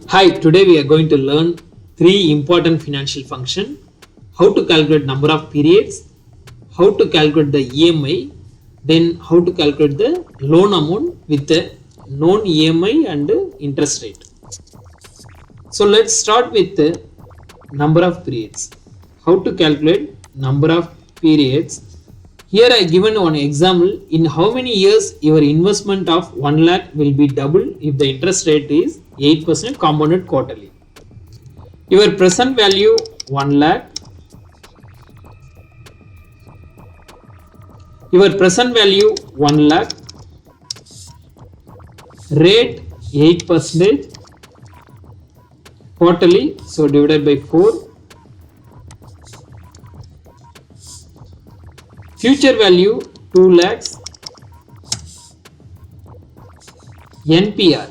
Hi, today we are going to learn three important financial functions: how to calculate number of periods, how to calculate the EMI, then how to calculate the loan amount with the known EMI and interest rate. So let's start with the number of periods. How to calculate number of periods. Here I given one example. In how many years your investment of 1 lakh will be double if the interest rate is 8% compounded quarterly. Your present value 1 lakh. Your present value 1 lakh. Rate 8% quarterly. So divided by 4. Future value 2 lakhs. NPR.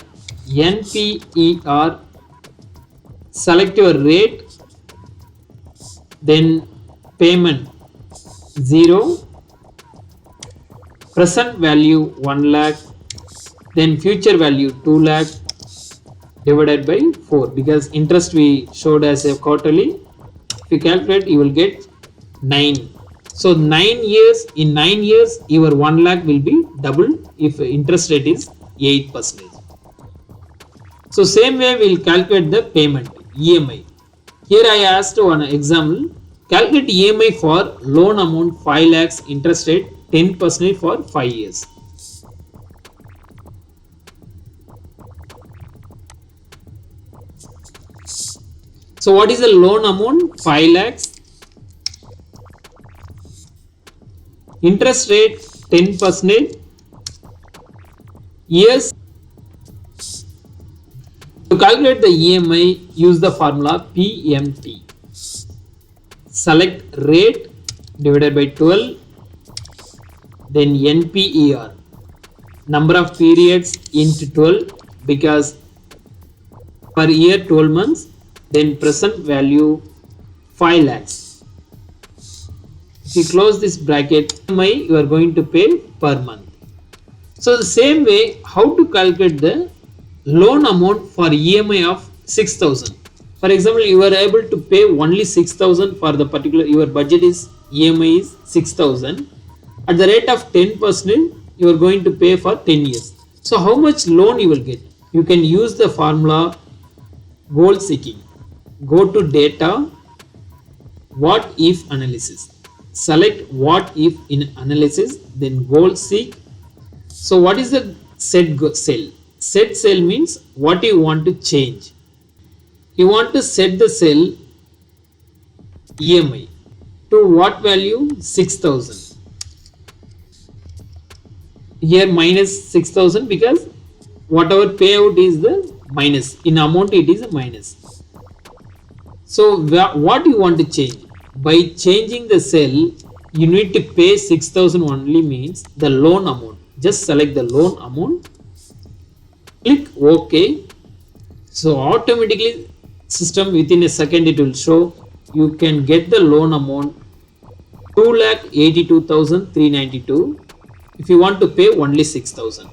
Select your rate, then payment 0, present value 1 lakh, then future value 2 lakh divided by 4, because interest we showed as a quarterly. If you calculate, you will get 9. So 9 years, in 9 years your 1 lakh will be double if interest rate is 8%. So same way we will calculate the payment EMI. Here I asked one example. Calculate EMI for loan amount 5 lakhs, interest rate 10% for 5 years. So what is the loan amount? 5 lakhs. Interest rate 10%. Years. To calculate the EMI, use the formula PMT. Select rate divided by 12, then NPER, number of periods into 12, because per year 12 months, then present value 5 lakhs. If you close this bracket, EMI you are going to pay per month. So the same way, how to calculate the loan amount for EMI of 6,000. For example, you are able to pay only 6,000 for the particular, your budget is EMI is 6,000. At the rate of 10%, you are going to pay for 10 years. So how much loan you will get? You can use the formula goal seeking. Go to data, what if analysis. Select what if in analysis, then goal seek. So what is the set cell? Set cell means what you want to change. You want to set the cell EMI to what value? 6,000. Here minus 6,000, because whatever payout is the minus. In amount it is a minus. So what you want to change? By changing the cell, you need to pay 6,000 only, means the loan amount. Just select the loan amount. Click OK. So automatically system within a second it will show you can get the loan amount 2,82,392 if you want to pay only 6,000.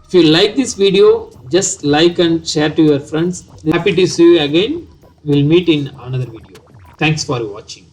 If you like this video, just like and share to your friends. Happy to see you again. We'll meet in another video. Thanks for watching.